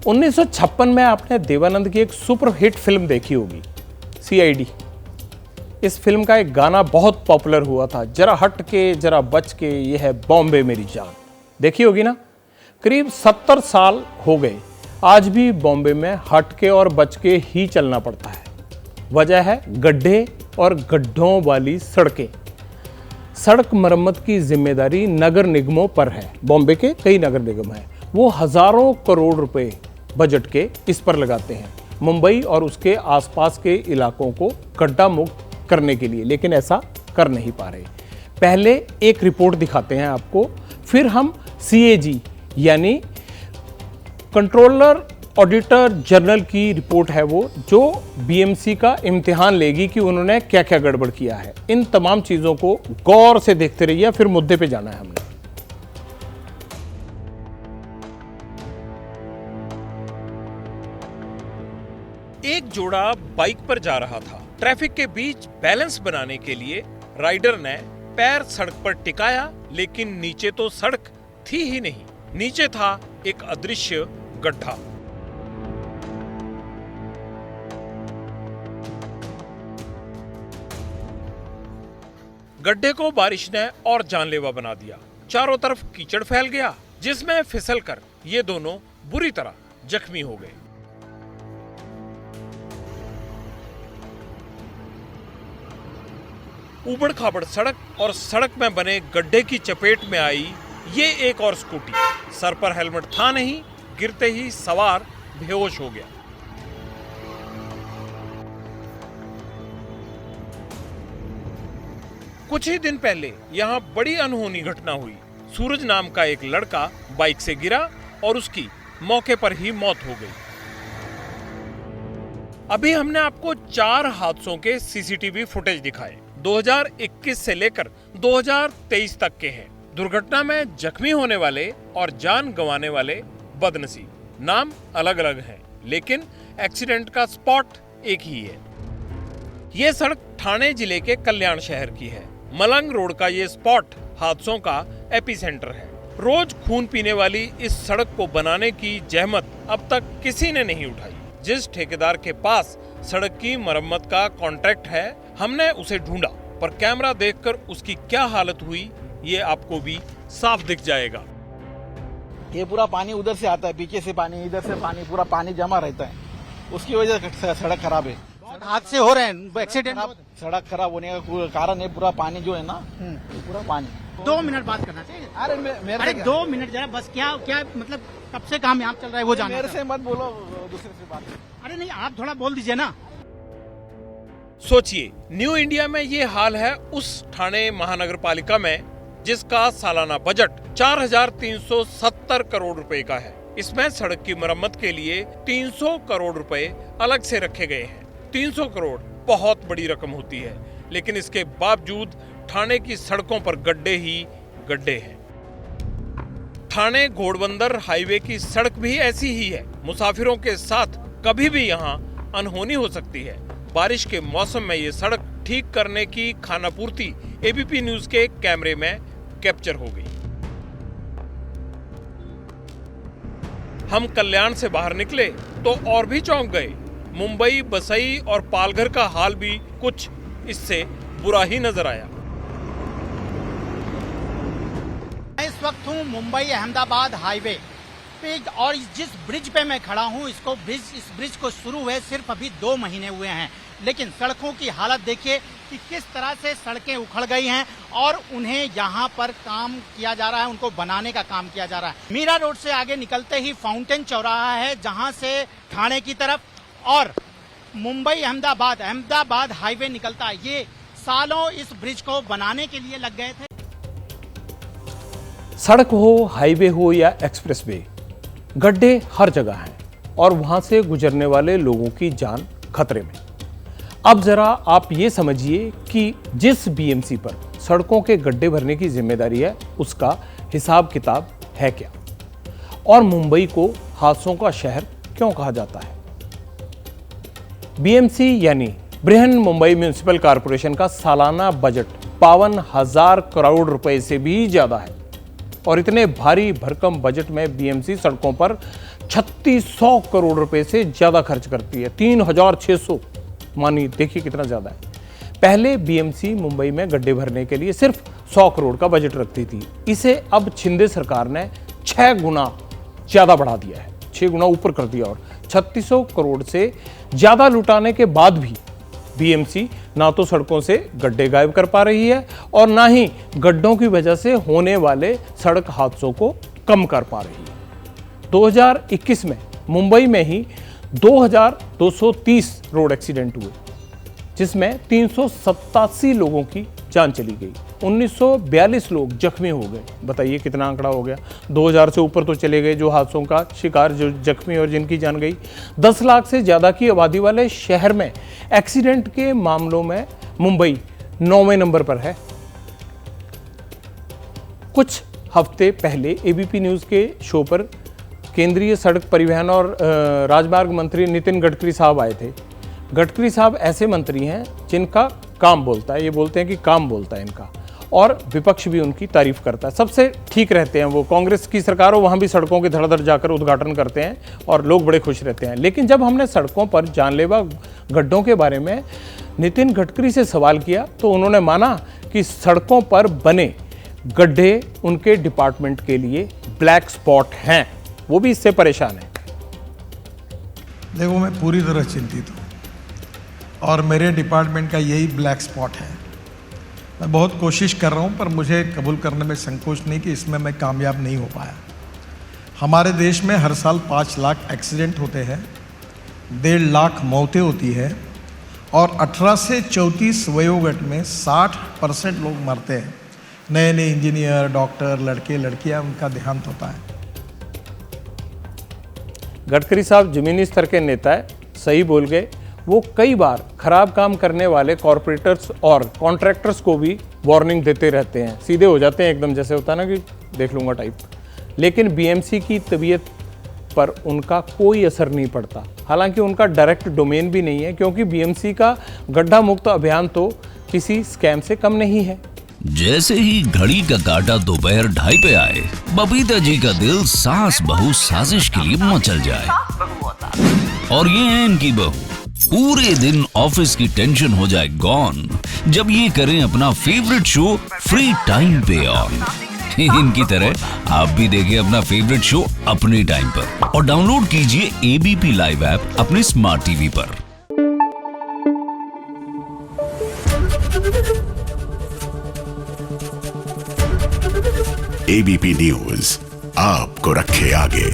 1956 में आपने देवानंद की एक सुपर हिट फिल्म देखी होगी, CID। इस फिल्म का एक गाना बहुत पॉपुलर हुआ था, जरा हट के जरा बच के, ये है बॉम्बे मेरी जान। देखी होगी ना। करीब 70 साल हो गए, आज भी बॉम्बे में हट के और बच के ही चलना पड़ता है। वजह है गड्ढे और गड्ढों वाली सड़कें। सड़क मरम्मत की जिम्मेदारी नगर निगमों पर है। बॉम्बे के कई नगर निगम हैं, वो हजारों करोड़ रुपए बजट के इस पर लगाते हैं मुंबई और उसके आसपास के इलाकों को गड्ढा मुक्त करने के लिए, लेकिन ऐसा कर नहीं पा रहे। पहले एक रिपोर्ट दिखाते हैं आपको, फिर हम CAG यानी कंट्रोलर ऑडिटर जनरल की रिपोर्ट है वो, जो BMC का इम्तिहान लेगी कि उन्होंने क्या क्या गड़बड़ किया है। इन तमाम चीजों को गौर से देखते रहिए, फिर मुद्दे पे जाना है हमने। एक जोड़ा बाइक पर जा रहा था। ट्रैफिक के बीच बैलेंस बनाने के लिए राइडर ने पैर सड़क पर टिकाया, लेकिन नीचे तो सड़क थी ही नहीं, नीचे था एक अदृश्य गड्ढा। गड्ढे को बारिश ने और जानलेवा बना दिया। चारों तरफ कीचड़ फैल गया, जिसमें फिसलकर ये दोनों बुरी तरह जख्मी हो गए। उबड़ खाबड़ सड़क और सड़क में बने गड्ढे की चपेट में आई ये एक और स्कूटी। सर पर हेलमेट था नहीं, गिरते ही सवार बेहोश हो गया। कुछ ही दिन पहले यहां बड़ी अनहोनी घटना हुई। सूरज नाम का एक लड़का बाइक से गिरा और उसकी मौके पर ही मौत हो गई। अभी हमने आपको 4 हादसों के CCTV फुटेज दिखाए, 2021 से लेकर 2023 तक के हैं। दुर्घटना में जख्मी होने वाले और जान गंवाने वाले बदनसीब, नाम अलग अलग हैं, लेकिन एक्सीडेंट का स्पॉट एक ही है। यह सड़क ठाणे जिले के कल्याण शहर की है। मलंग रोड का ये स्पॉट हादसों का एपिसेंटर है। रोज खून पीने वाली इस सड़क को बनाने की जहमत अब तक किसी ने नहीं उठाई। जिस ठेकेदार के पास सड़क की मरम्मत का कॉन्ट्रैक्ट है, हमने उसे ढूंढा, पर कैमरा देखकर उसकी क्या हालत हुई ये आपको भी साफ दिख जाएगा। ये पूरा पानी उधर से आता है, पीछे से पानी, इधर से पानी, पूरा पानी जमा रहता है, उसकी वजह से सड़क खराब है। हादसे हो रहे हैं, एक्सीडेंट। सड़क खराब होने का कारण है पूरा पानी जो है ना, पूरा पानी। 2 मिनट बात करना चाहिए। अरे अरे 2 मिनट जरा बस, क्या क्या मतलब कब से काम यहाँ चल रहा है वो जाना। मेरे से मत बोलो, दूसरे से बात। अरे नहीं, आप थोड़ा बोल दीजिए ना। सोचिए, न्यू इंडिया में ये हाल है उस ठाणे महानगर पालिका में जिसका सालाना बजट 4,370 करोड़ रुपए का है। इसमें सड़क की मरम्मत के लिए 300 करोड़ रुपए अलग से रखे गए हैं। 300 करोड़ बहुत बड़ी रकम होती है, लेकिन इसके बावजूद ठाणे की सड़कों पर गड्ढे ही गड्ढे हैं। ठाणे घोड़बंदर हाईवे की सड़क भी ऐसी ही है। मुसाफिरों के साथ कभी भी यहाँ अनहोनी हो सकती है। बारिश के मौसम में ये सड़क ठीक करने की खानापूर्ति ABP न्यूज के कैमरे में कैप्चर हो गई। हम कल्याण से बाहर निकले तो और भी चौंक गए। मुंबई, बसई और पालघर का हाल भी कुछ इससे बुरा ही नजर आया। मैं इस वक्त हूँ मुंबई अहमदाबाद हाईवे पे, और जिस ब्रिज पे मैं खड़ा हूँ इस ब्रिज को शुरू हुए सिर्फ अभी 2 महीने हुए हैं, लेकिन सड़कों की हालत देखिए कि किस तरह से सड़कें उखड़ गई हैं और उन्हें यहाँ पर काम किया जा रहा है, उनको बनाने का काम किया जा रहा है। मीरा रोड से आगे निकलते ही फाउंटेन चौराहा है, जहाँ से ठाणे की तरफ और मुंबई अहमदाबाद हाईवे निकलता है। ये सालों इस ब्रिज को बनाने के लिए लग गए थे। सड़क हो, हाईवे हो या एक्सप्रेसवे, गड्ढे हर जगह हैं और वहां से गुजरने वाले लोगों की जान खतरे में। अब जरा आप ये समझिए कि जिस BMC पर सड़कों के गड्ढे भरने की जिम्मेदारी है, उसका हिसाब किताब है क्या, और मुंबई को हादसों का शहर क्यों कहा जाता है। BMC यानी बृहन मुंबई म्युनिसिपल कॉरपोरेशन का सालाना बजट 52,000 करोड़ रुपए से भी ज्यादा है। और इतने भारी भरकम बजट में बीएमसी सड़कों पर 3600 करोड़ रुपए से ज्यादा खर्च करती है। 3600, मानिए देखिए कितना ज्यादा है। पहले बीएमसी मुंबई में गड्ढे भरने के लिए सिर्फ 100 करोड़ का बजट रखती थी। इसे अब शिंदे सरकार ने 6 गुना ज्यादा बढ़ा दिया है, 6 गुना ऊपर कर दिया, और 3600 करोड़ से ज्यादा लुटाने के बाद भी बीएमसी ना तो सड़कों से गड्ढे गायब कर पा रही है और ना ही गड्ढों की वजह से होने वाले सड़क हादसों को कम कर पा रही है। 2021 में मुंबई में ही 2230 रोड एक्सीडेंट हुए, जिसमें 387 लोगों की जान चली गई, 1942 लोग जख्मी हो गए। बताइए कितना आंकड़ा हो गया। 2000 से ऊपर तो चले गए जो हादसों का शिकार, जो जख्मी और जिनकी जान गई। 10 लाख से ज़्यादा की आबादी वाले शहर में एक्सीडेंट के मामलों में मुंबई 9वें नंबर पर है। कुछ हफ्ते पहले एबीपी न्यूज़ के शो पर केंद्रीय सड़क परिवहन और राजमार्ग मंत्री नितिन गडकरी साहब आए थे। गडकरी साहब ऐसे मंत्री हैं जिनका काम बोलता है, ये बोलते हैं कि काम बोलता है इनका, और विपक्ष भी उनकी तारीफ करता है। सबसे ठीक रहते हैं वो, कांग्रेस की सरकार हो वहाँ भी सड़कों के धड़ाधड़ जाकर उद्घाटन करते हैं और लोग बड़े खुश रहते हैं। लेकिन जब हमने सड़कों पर जानलेवा गड्ढों के बारे में नितिन गडकरी से सवाल किया तो उन्होंने माना कि सड़कों पर बने गड्ढे उनके डिपार्टमेंट के लिए ब्लैक स्पॉट हैं, वो भी इससे परेशान है। देखो, मैं पूरी तरह चिंतित हूँ और मेरे डिपार्टमेंट का यही ब्लैक स्पॉट है। मैं बहुत कोशिश कर रहा हूँ पर मुझे कबूल करने में संकोच नहीं कि इसमें मैं कामयाब नहीं हो पाया। हमारे देश में हर साल 5 लाख एक्सीडेंट होते हैं, 1.5 लाख मौतें होती है और 18 से 34 वयोगट में 60% लोग मरते हैं। नए नए इंजीनियर, डॉक्टर, लड़के लड़कियाँ, उनका देहांत होता है। गडकरी साहब जमीनी स्तर के नेता है, सही बोल गए। वो कई बार खराब काम करने वाले कॉरपोरेटर्स और कॉन्ट्रैक्टर्स को भी वार्निंग देते रहते हैं, सीधे हो जाते हैं एकदम, जैसे होता है ना कि देख लूँगा टाइप। लेकिन बीएमसी की तबीयत पर उनका कोई असर नहीं पड़ता। हालांकि उनका डायरेक्ट डोमेन भी नहीं है, क्योंकि बीएमसी का गड्ढा मुक्त अभियान तो किसी स्कैम से कम नहीं है। जैसे ही घड़ी का काटा दोपहर 2:30 पे आए, बबीता जी का दिल सास बहू साजिश के लिए मचल जाए। और ये है इनकी बहू, पूरे दिन ऑफिस की टेंशन हो जाए गॉन जब ये करें अपना फेवरेट शो फ्री टाइम पे ऑन। इनकी तरह आप भी देखिए अपना फेवरेट शो अपने टाइम पर और डाउनलोड कीजिए एबीपी लाइव ऐप अपने स्मार्ट टीवी पर। एबीपी न्यूज आपको रखे आगे।